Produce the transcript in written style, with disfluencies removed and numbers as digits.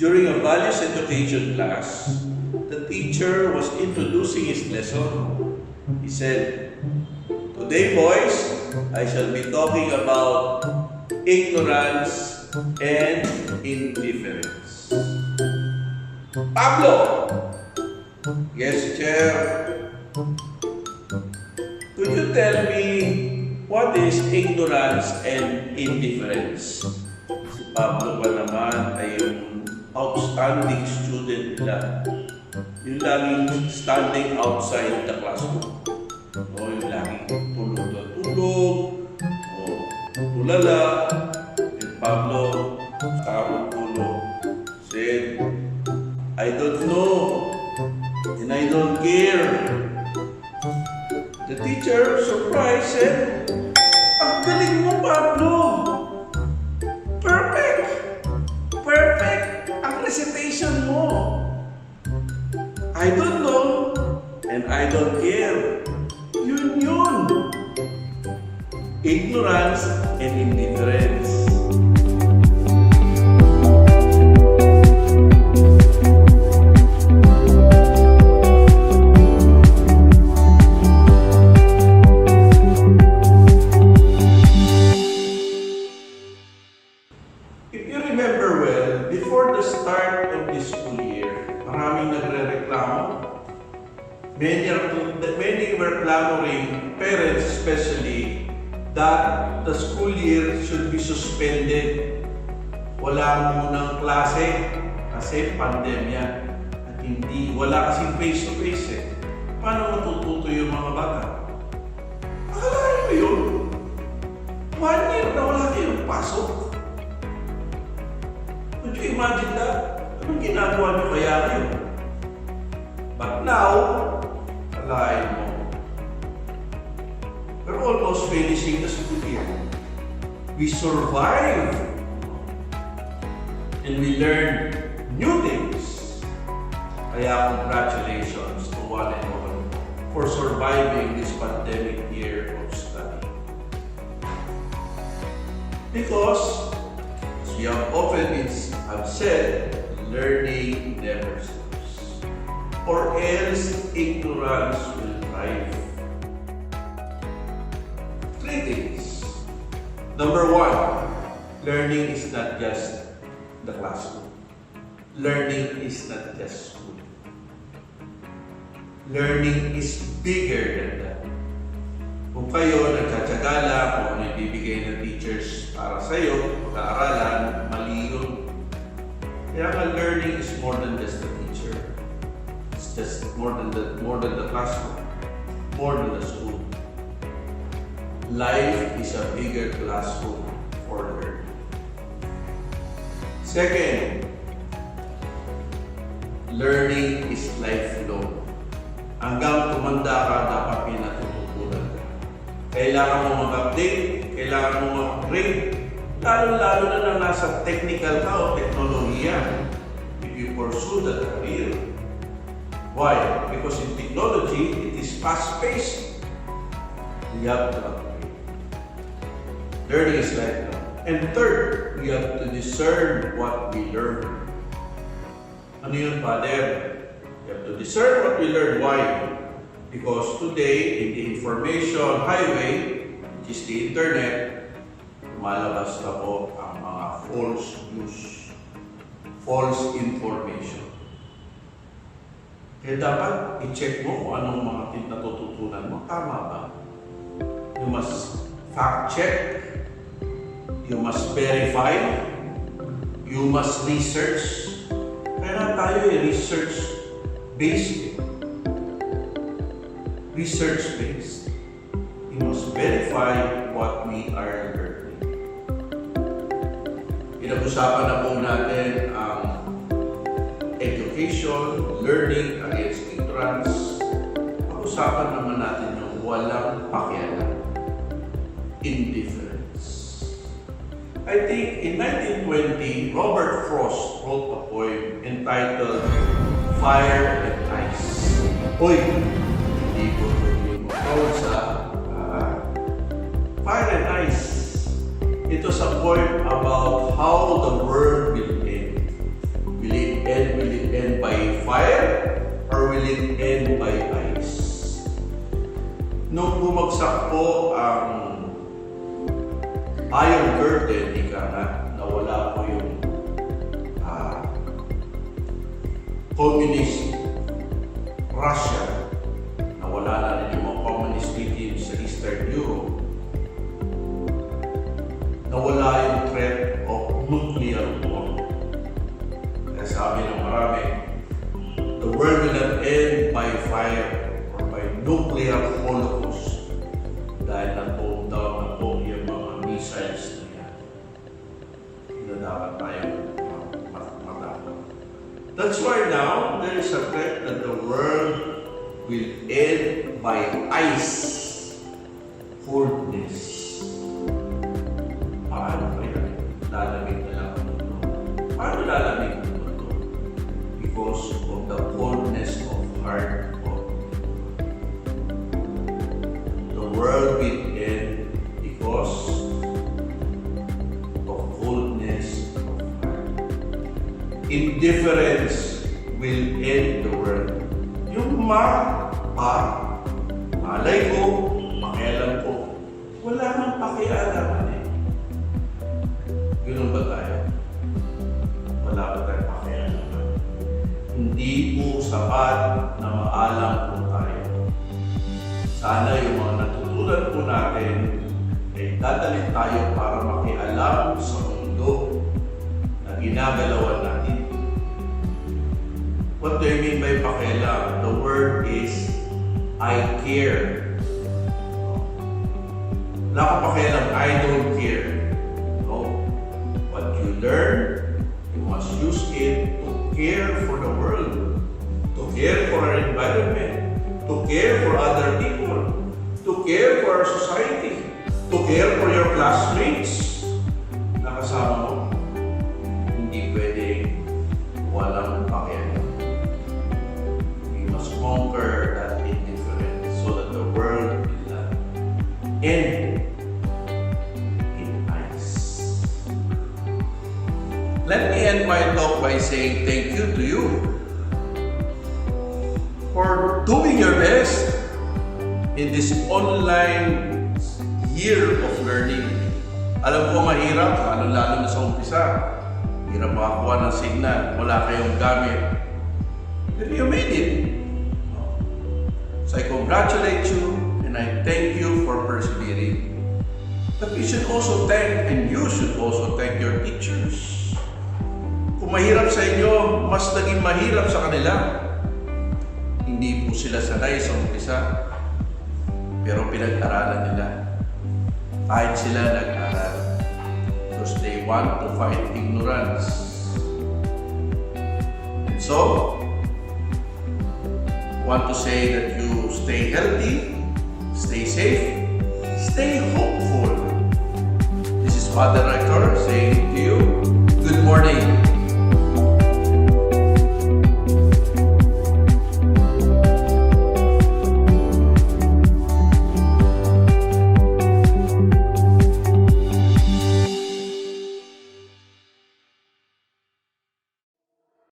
During a values education class, the teacher was introducing his lesson. He said, "Today, boys, I shall be talking about ignorance and indifference." Pablo! Yes, Chair. Could you tell me what is ignorance and indifference? Si Pablo pa naman ay yung outstanding student nila. Yung laging standing outside the classroom. O yung laging tulog na tulog. O tulala. And Pablo, sa tulog, said, "I don't know. And I don't care." The teacher, surprised, said, "Ang galing mo, Pablo! Perfect! Perfect ang recitation mo! I don't know, and I don't care." Yun. Ignorance and indifference. If you remember well, before the start of this school year, maraming nagre-reklamo. Many were clamoring, parents especially, that the school year should be suspended. Wala munang klase kasi pandemya at wala kasing face-to-face eh. Paano matututo yung mga bata? Akalain mo yun? 1 year na wala kayong pasok. Could you imagine that? Anong ginagawa niyo kaya ngayon? But now, alain mo, we're almost finishing the school year. We survived and we learned new things. Kaya congratulations to one and all for surviving this pandemic year of study. Because, as we have often said, learning never stops. Or else ignorance will thrive. 3 things. Number 1, learning is not just the classroom. Learning is not just school. Learning is bigger than that. Kung kayo nagtsatsaga lang kung ano ibibigay ng teachers para sa iyo, pag-aaralan, mali yun. Kaya nga learning is more than just the teacher. It's just more than the classroom, more than the school. Life is a bigger classroom for learning. Second, learning is lifelong. Hanggang tumanda ka, dapat pinatututunan ka. Kailangan mo mag-update, kailangan mo mag-upgrade, lalo-lalo na nasa technical ka o teknolohiya if you pursue that career. Why? Because in technology, it is fast-paced. We have to upgrade. Learning is lifelong. And third, we have to discern what we learn. Ano yun, Father? We have to discern what we learn. Why? Because today, in the information highway, which is the internet, lumalabas na po ang mga false news, false information. Kaya dapat i-check mo kung anong mga natututunan mo. Tama ba? You must fact-check. You must verify. You must research. Kaya tayo research-based. Research-based. You must verify what we are learning. Pinag-usapan na po natin ang education, learning against ignorance. Pag-usapan naman natin yung walang pakialam, indifference. I think in 1920, Robert Frost wrote a poem entitled Fire and Ice. Hoy, hindi ko sa Fire and Ice. It was a poem about how the world will end. Will will end by ice. Nung bumagsak po ang Iron Curtain, ika nga, nawala po yung communist Russia, nawala na rin yung mga communist regimes sa Eastern Europe, nawala yung threat of nuclear war. Kaya sabi ng marami, the world will not end by fire or by nuclear holocaust dahil na-bomb down na po yung mga missiles na yan. Na dapat tayong matapos. That's why now there is a threat that the world will end by ice coldness. Paano kaya lalamig na lang ang mundo? Paano lalamig ang mundo? Because of the coldness of heart of the world will end because of coldness of heart. Indifference will end the world. Yung malay ko, pakialam ko, wala mang pakialaman eh. Ganun ba tayo? Wala ba tayong pakialaman? Hindi po sapat na maalam po tayo. Sana yung mga natutunan po natin ay dadalhin tayo para makialam sa mundo na ginagalawan natin. What do I mean by pakialam? The word is I care. Wala ka pakialam, I don't care. No. What you learn, you must use it to care for the world, to care for our environment, to care for other people, to care for our society, to care for your classmates na kasama mo. Hindi pwede walang pakialam. We must conquer that indifference so that the world will not end in ice. Let me end my talk by saying thank you to you for doing your best in this online year of learning. Alam ko mahirap, lalo na sa umpisa. Hirap makakuha ng signal, wala kayong gamit. But you made it. So I congratulate you and I thank you for persevering. But you should also thank, and you should also thank your teachers. Kung mahirap sa inyo, mas naging mahirap sa kanila. Hindi po sila sanay sa umpisa, pero pinag-aralan nila. Kahit sila nag-aral. Because they want to fight ignorance. And so, I want to say that you stay healthy, stay safe, stay hopeful. This is Father Rector saying to you, good morning.